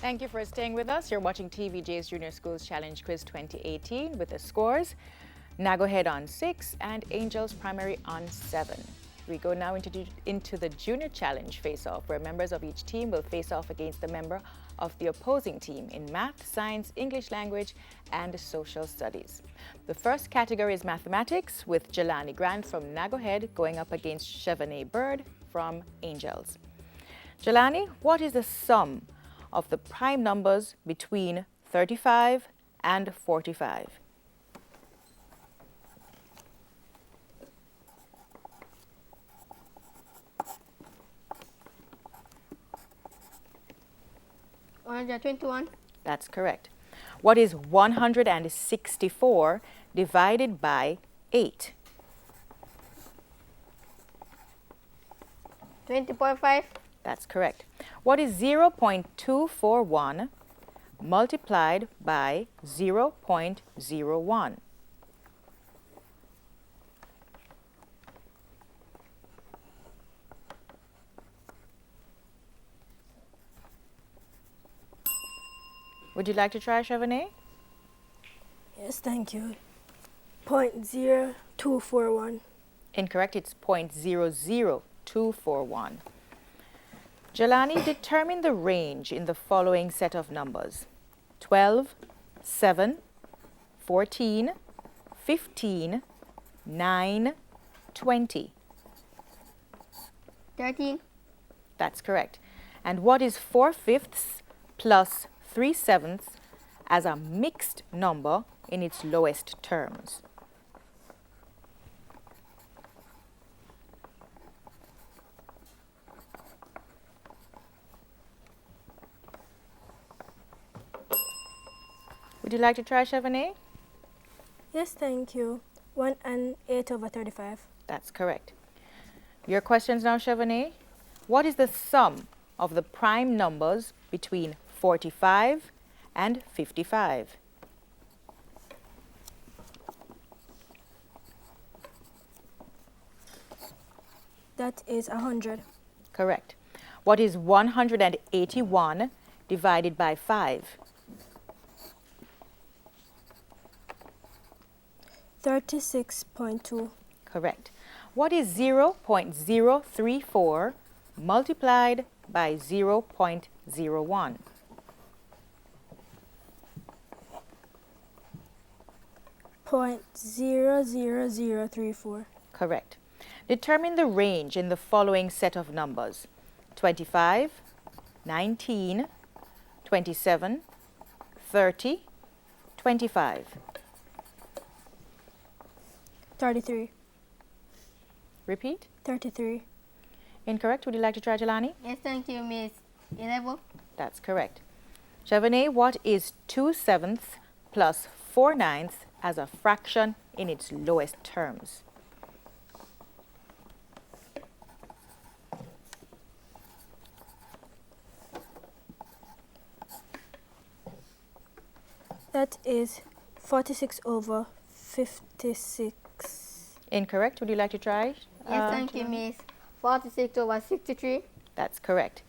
Thank you for staying with us. You're watching TVJ's Junior Schools Challenge Quiz 2018 with the scores. Naggo Head on 6 and Angels Primary on 7. We go now into the Junior Challenge face-off, where members of each team will face off against a member of the opposing team in math, science, English language, and social studies. The first category is mathematics, with Jelani Grant from Naggo Head going up against Chevanet Bird from Angels. Jelani, what is the sum of the prime numbers between 35 and 45? $121. That's correct. What is 164 divided by 8? 20.5. That's correct. What is 0.241 multiplied by 0.01? Would you like to try, Chevanet? Yes, thank you. 0.0241. Incorrect. It's 0.00241. Jelani, determine the range in the following set of numbers: 12, 7, 14, 15, 9, 20. 13. That's correct. And what is 4/5 plus 3/7 as a mixed number in its lowest terms? Would you like to try, Chevanet? Yes, thank you. 1 and 8/35. That's correct. Your questions now, Chevanet. What is the sum of the prime numbers between 45 and 55? That is 100. Correct. What is 181 divided by 5? 36.2. Correct. What is 0.034 multiplied by 0.01? .00034. Correct. Determine the range in the following set of numbers: 25, 19, 27, 30, 25. 33. Repeat. 33. Incorrect. Would you like to try, Jelani? Yes, thank you, Miss. 11. That's correct. Chevanet, what is 2/7 plus 4/9 as a fraction in its lowest terms? That is 46/56. Incorrect. Would you like to try? Yes, thank you, Miss. 46/63. That's correct.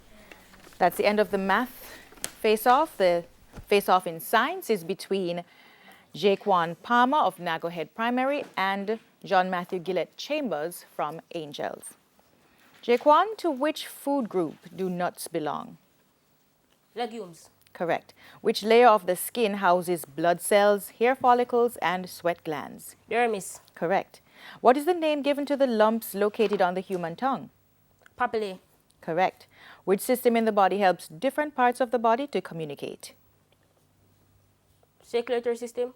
That's the end of the math face-off. The face-off in science is between Jaquan Palmer of Naggo Head Primary and John Matthew Gillett Chambers from Angels. Jaquan, to which food group do nuts belong? Legumes. Correct. Which layer of the skin houses blood cells, hair follicles, and sweat glands? Dermis. Correct. What is the name given to the lumps located on the human tongue? Papillae. Correct. Which system in the body helps different parts of the body to communicate? Circulatory system.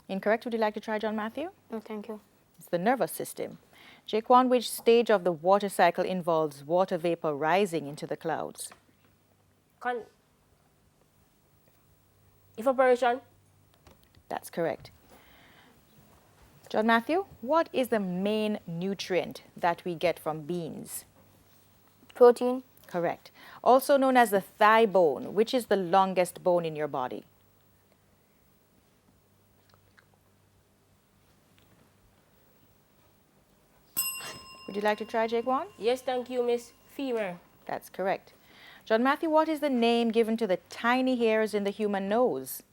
Incorrect. Would you like to try, John Matthew? No, thank you. It's the nervous system. Jaquan, which stage of the water cycle involves water vapor rising into the clouds? Evaporation. That's correct. John Matthew, what is the main nutrient that we get from beans? Protein. Correct. Also known as the thigh bone, which is the longest bone in your body? Would you like to try, Jaquan? Yes, thank you, Miss. Femur. That's correct. John Matthew, what is the name given to the tiny hairs in the human nose?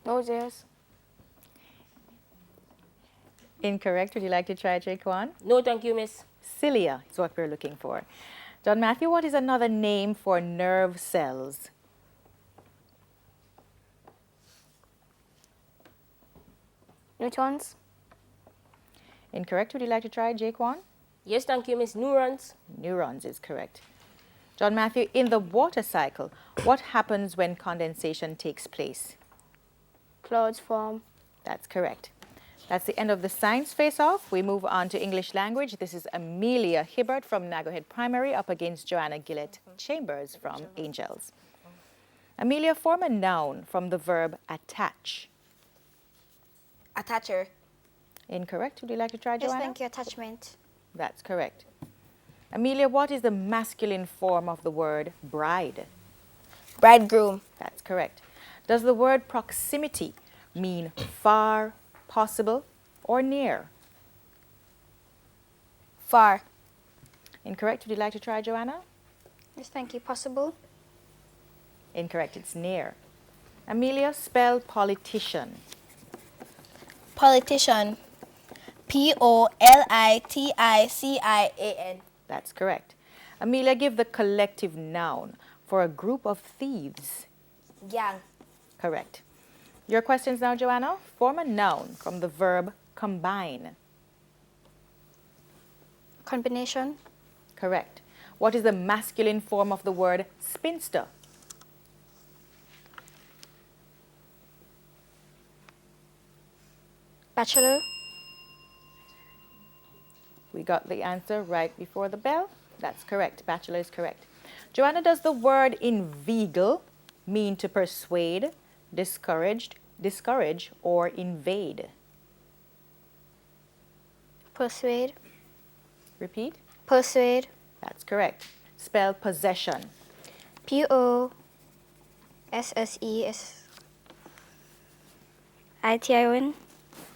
Nose hairs. Incorrect. Would you like to try, Jaquan? No, thank you, miss. Cilia is what we're looking for. John Matthew, what is another name for nerve cells? Neutrons. Incorrect. Would you like to try, Jaquan? Yes, thank you, miss. Neurons. Neurons is correct. John Matthew, in the water cycle, what happens when condensation takes place? Clouds form. That's correct. That's the end of the science face-off. We move on to English language. This is Amelia Hibbert from Naggo Head Primary up against Joanna Gillett Chambers from Angels. Amelia, form a noun from the verb attach. Attacher. Incorrect. Would you like to try, Yes, Joanna? thank you. Attachment. That's correct. Amelia, what is the masculine form of the word bride? Bridegroom. That's correct. Does the word proximity mean far, possible, or near? Far. Incorrect. Would you like to try, Joanna? Yes, thank you. Possible. Incorrect. It's near. Amelia, spell politician. Politician. Politician. That's correct. Amelia, give the collective noun for a group of thieves. Gang. Correct. Your questions now, Joanna. Form a noun from the verb combine. Combination. Correct. What is the masculine form of the word spinster? Bachelor. We got the answer right before the bell. That's correct. Bachelor is correct. Joanna, does the word inveigle mean to persuade, discourage, or invade? Persuade. Repeat. Persuade. That's correct. Spell possession. Possession.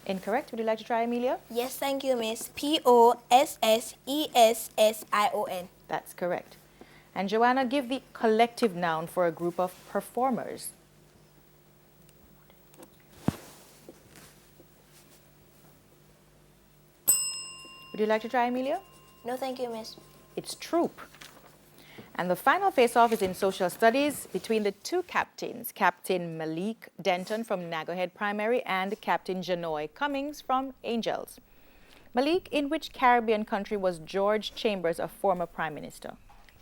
Incorrect. Would you like to try, Amelia? Yes, thank you, miss. Possession. That's correct. And Joanna, give the collective noun for a group of performers. Would you like to try, Amelia? No, thank you, miss. It's troop. And the final face-off is in social studies between the two captains, Captain Malik Denton from Naggo Head Primary and Captain Janoy Cummings from Angels. Malik, in which Caribbean country was George Chambers a former prime minister?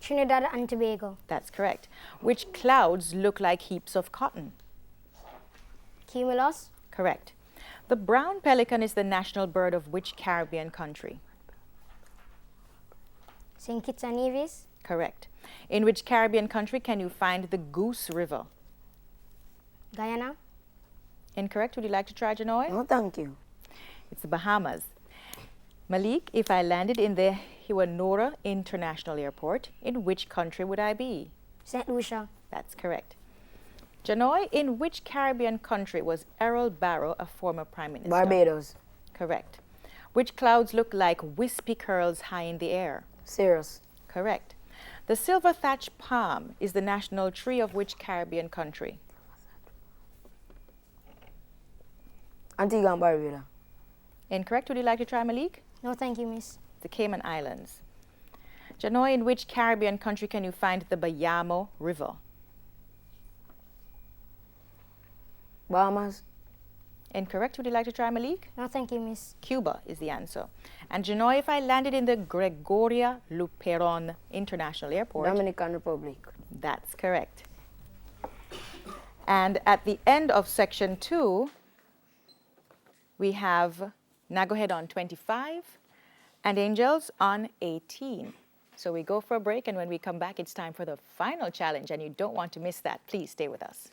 Trinidad and Tobago. That's correct. Which clouds look like heaps of cotton? Cumulus. Correct. The brown pelican is the national bird of which Caribbean country? St. Kitts and Nevis. Correct. In which Caribbean country can you find the Goose River? Guyana. Incorrect. Would you like to try, Janoy? No, thank you. It's the Bahamas. Malik, if I landed in the Hiwanura International Airport, in which country would I be? St. Lucia. That's correct. Janoy, in which Caribbean country was Errol Barrow a former prime minister? Barbados. Correct. Which clouds look like wispy curls high in the air? Cirrus. Correct. The silver thatch palm is the national tree of which Caribbean country? Antigua and Barbuda. Incorrect. Would you like to try, Malik? No, thank you, miss. The Cayman Islands. Janoy, in which Caribbean country can you find the Bayamo River? Bahamas. Incorrect. Would you like to try, Malik? No, thank you, miss. Cuba is the answer. And Janoy, if I landed in the Gregoria Luperon International Airport? Dominican Republic. That's correct. And at the end of section 2, we have Naggo Head on 25 and Angels on 18. So we go for a break, and when we come back, it's time for the final challenge, and you don't want to miss that. Please stay with us.